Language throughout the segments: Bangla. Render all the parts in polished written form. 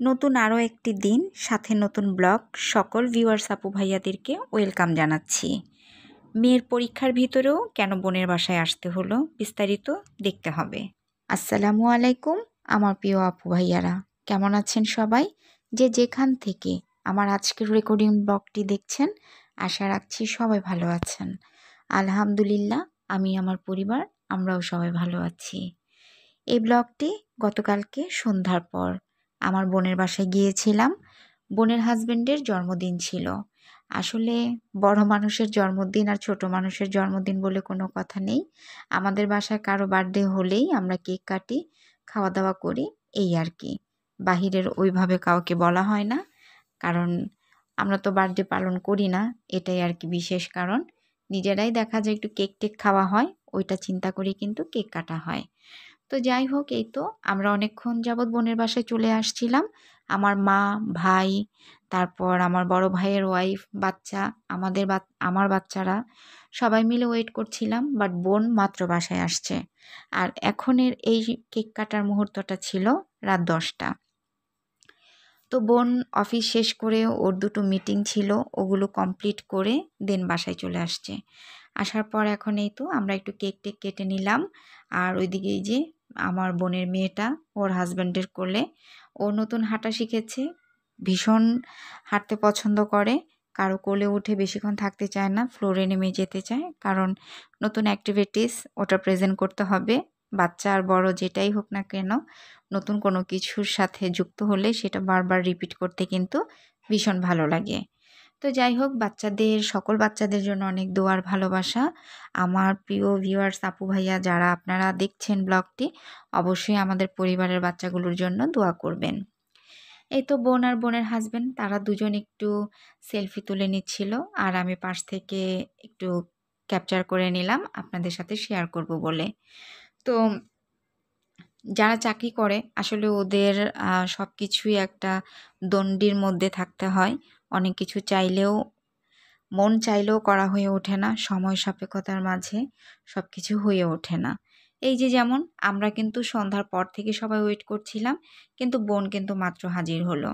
নতুন আরও একটি দিন, সাথে নতুন ব্লগ। সকল ভিউয়ার্স আপু ভাইয়াদেরকে ওয়েলকাম জানাচ্ছি। মেয়ের পরীক্ষার ভিতরেও কেন বোনের বাসায় আসতে হলো, বিস্তারিত দেখতে হবে। আসসালামু আলাইকুম আমার প্রিয় আপু ভাইয়ারা, কেমন আছেন সবাই? যে যেখান থেকে আমার আজকের রেকর্ডিং ব্লগটি দেখছেন, আশা রাখছি সবাই ভালো আছেন। আলহামদুলিল্লাহ, আমি আমার পরিবার আমরাও সবাই ভালো আছি। এই ব্লগটি গতকালকে সন্ধ্যার পর আমার বোনের বাসায় গিয়েছিলাম। বোনের হাজবেন্ডের জন্মদিন ছিল। আসলে বড় মানুষের জন্মদিন আর ছোট মানুষের জন্মদিন বলে কোনো কথা নেই। আমাদের বাসায় কারো বার্থডে হলেই আমরা কেক কাটি, খাওয়া দাওয়া করি, এই আর কি। বাহিরের ওইভাবে কাউকে বলা হয় না, কারণ আমরা তো বার্থডে পালন করি না, এটাই আর কি বিশেষ কারণ। নিজেরাই দেখা যায় একটু কেক টেক খাওয়া হয়, ওইটা চিন্তা করে কিন্তু কেক কাটা হয়। তো যাই হোক, এই তো আমরা অনেকক্ষণ যাবৎ বোনের বাসায় চলে আসছিলাম। আমার মা, ভাই, তারপর আমার বড় ভাইয়ের ওয়াইফ, বাচ্চা, আমার বাচ্চারা সবাই মিলে ওয়েট করছিলাম। বাট বোন মাত্র বাসায় আসছে। আর এখনের এই কেক কাটার মুহূর্তটা ছিল রাত 10টা। তো বোন অফিস শেষ করে ওর দুটো মিটিং ছিল, ওগুলো কমপ্লিট করে দেন বাসায় চলে আসছে। আসার পর এখন এই তো আমরা একটু কেক টেক কেটে নিলাম। আর ওইদিকে এই যে আমার বোনের মেয়েটা ওর হাজব্যান্ডের কোলে, ও নতুন হাঁটা শিখেছে, ভীষণ হাঁটতে পছন্দ করে, কারো কোলে উঠে বেশিক্ষণ থাকতে চায় না, ফ্লোরে নেমে যেতে চায়, কারণ নতুন অ্যাক্টিভিটিস ওটা প্রেজেন্ট করতে হবে। বাচ্চা আর বড় যেটাই হোক না কেন, নতুন কোনো কিছুর সাথে যুক্ত হলে সেটা বারবার রিপিট করতে কিন্তু ভীষণ ভালো লাগে। তো যাই হোক, সকল বাচ্চাদের জন্য অনেক দোয়ার ভালোবাসা। আমার প্রিয় ভিউয়ার্স আপু ভাইয়া যারা আপনারা দেখছেন ব্লগটি, অবশ্যই আমাদের পরিবারের বাচ্চাগুলোর জন্য দোয়া করবেন। এই তো বোন আর বোনের হাজবেন্ড তারা দুজন একটু সেলফি তুলে নিচ্ছিল, আর আমি পাশ থেকে একটু ক্যাপচার করে নিলাম আপনাদের সাথে শেয়ার করব বলে। তো যারা চাকরি করে আসলে ওদের সব কিছুই একটা দণ্ডির মধ্যে থাকতে হয়। অনেক কিছু মন চাইলেও করা হয়ে ওঠে না, সময় সাপেক্ষতার মাঝে সব কিছু হয়ে ওঠে না। এই যে যেমন আমরা কিন্তু সন্ধ্যার পর থেকে সবাই ওয়েট করছিলাম, কিন্তু বোন কিন্তু মাত্র হাজির হলো।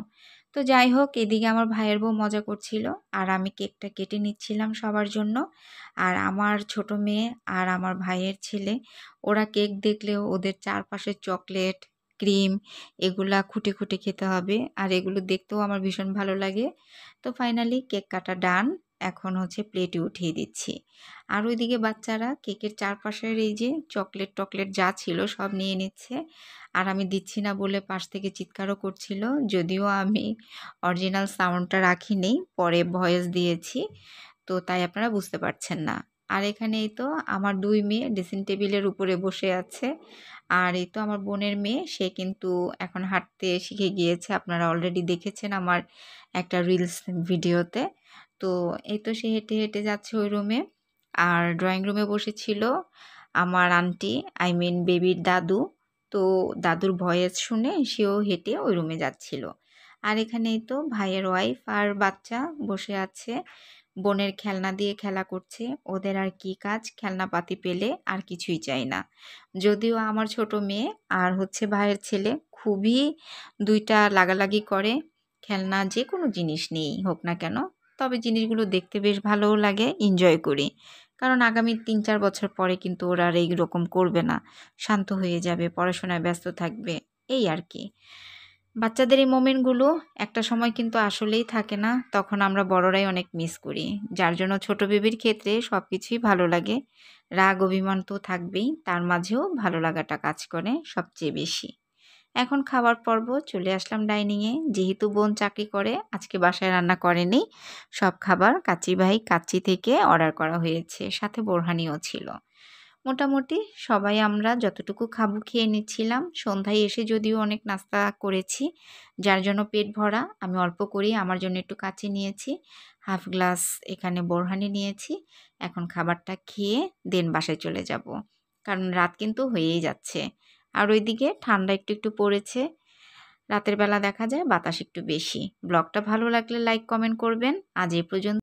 তো যাই হোক, এদিকে আমার ভাইয়ের বউ মজা করছিল, আর আমি কেকটা কেটে নিচ্ছিলাম সবার জন্য। আর আমার ছোট মেয়ে আর আমার ভাইয়ের ছেলে, ওরা কেক দেখলেও ওদের চারপাশে চকলেট, ক্রিম, এগুলা খুঁটে খুঁটে খেতে হবে, আর এগুলো দেখতেও আমার ভীষণ ভালো লাগে। তো ফাইনালি কেক কাটা ডান, এখন হচ্ছে প্লেটে উঠিয়ে দিচ্ছি। আর ওইদিকে বাচ্চারা কেকের চারপাশের এই যে চকলেট যা ছিল সব নিয়ে নিচ্ছে, আর আমি দিচ্ছি না বলে পাশ থেকে চিৎকারও করছিল, যদিও আমি অরিজিনাল সাউন্ডটা রাখিনি, পরে ভয়েস দিয়েছি, তো তাই আপনারা বুঝতে পারছেন না। আর এখানে এই তো আমার দুই মেয়ে ড্রেসিং টেবিলের উপরে বসে আছে। আর এই তো আমার বোনের মেয়ে, সে কিন্তু এখন হাঁটতে শিখে গিয়েছে, আপনারা অলরেডি দেখেছেন আমার একটা রিলস ভিডিওতে। তো এই তো সে হেঁটে হেঁটে যাচ্ছে ওই রুমে। আর ড্রয়িং রুমে বসেছিল আমার আন্টি, আই মিন বেবির দাদু। তো দাদুর ভয়েস শুনে সেও হেঁটে ওই রুমে যাচ্ছিল। আর এখানে এই তো ভাইয়ের ওয়াইফ আর বাচ্চা বসে আছে, বোনের খেলনা দিয়ে খেলা করছে। ওদের আর কি কাজ, খেলনাপাতি পেলে আর কিছুই চাই না। যদিও আমার ছোট মেয়ে আর হচ্ছে ভাইয়ের ছেলে খুবই দুইটা লাগালাগি করে, খেলনা যে কোনো জিনিস নেই হোক না কেন, তবে জিনিসগুলো দেখতে বেশ ভালোও লাগে, এনজয় করি। কারণ আগামী 3-4 বছর পরে কিন্তু ওরা আর এইরকম করবে না, শান্ত হয়ে যাবে, পড়াশোনায় ব্যস্ত থাকবে, এই আর কি। বাচ্চাদের এই মোমেন্টগুলো একটা সময় কিন্তু আসলেই থাকে না, তখন আমরা বড়রাই অনেক মিস করি। যার জন্য ছোট বেবির ক্ষেত্রে সব কিছুই ভালো লাগে। রাগ অভিমান তো থাকবেই, তার মাঝেও ভালো লাগাটা কাজ করে সবচেয়ে বেশি। এখন খাবার পর্ব, চলে আসলাম ডাইনিংয়ে। যেহেতু বোন চাকরি করে, আজকে বাসায় রান্না করেনি, সব খাবার কাচ্চি ভাই কাচ্চি থেকে অর্ডার করা হয়েছে, সাথে বোরহানিও ছিল। মোটামুটি সবাই আমরা যতটুকু খাবো খেয়ে নিচ্ছিলাম। সন্ধ্যায় এসে যদিও অনেক নাস্তা করেছি, যার জন্য পেট ভরা। আমি অল্প করেই আমার জন্য একটু কাচ্চি নিয়েছি, হাফ গ্লাস এখানে বোরহানি নিয়েছি। এখন খাবারটা খেয়ে দেন বাসায় চলে যাব, কারণ রাত কিন্তু হয়েই যাচ্ছে। আর ওইদিকে ঠান্ডা একটু একটু পড়েছে, রাতের বেলা দেখা যায় বাতাস একটু বেশি। ব্লগটা ভালো লাগলে লাইক কমেন্ট করবেন। আজ এই পর্যন্ত।